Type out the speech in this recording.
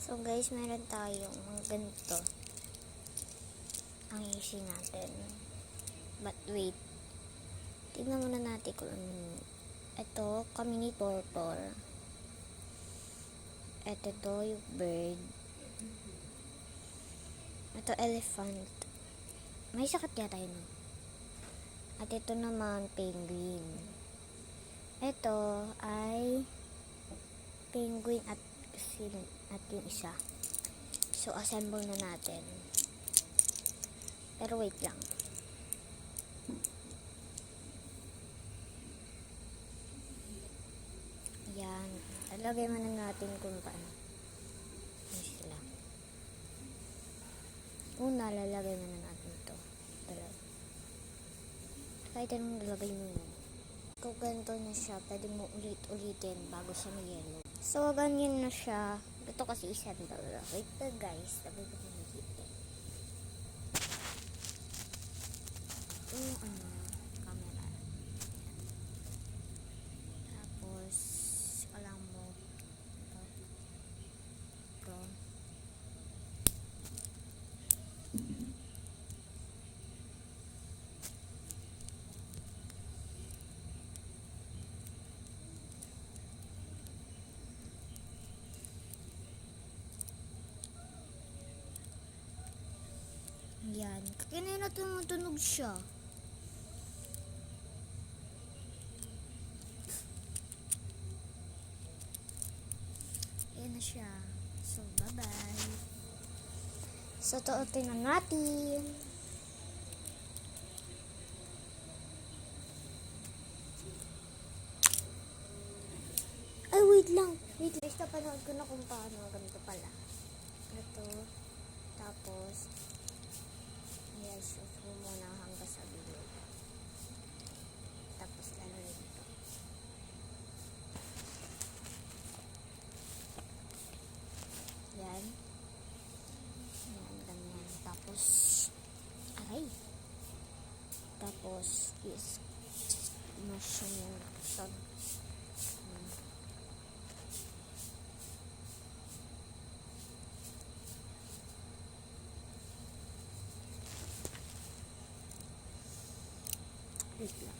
So guys, meron tayong mga ganito. Ang easy natin. But wait. Tignan muna natin kung ito, kami ni Tortor. Ito yung bird. Ito elephant. May sakat yata yun. At ito naman penguin. Ito ay penguin at yung isa. So assemble na natin. Pero wait lang. Yan. Lagay mo na natin kung paano. Yan sila. Una, lalagay mo na natin ito. Kahit anong lalagay mo yun. Kung ganito na siya, pwede mo ulit-ulitin bago siya may yellow. So, ganyan na siya. Ito kasi isang dala. Wait na guys. Tabi ko na nakita. Yung camera. Tapos, alam mo. Ito. Yan. Kanina tumutunog siya. Ayan na siya. So, bye-bye. So, tingnan natin. Ay, wait lang. Wait lang. Napanood ko na kung paano. Ganito pala. Ito. Tapos, yes, shoot mo muna hanggang sa bilog. Tapos, lalagay ito. Yan. Yan, ganyan. Tapos, aray. Tapos, is machine yung son. Wait lang.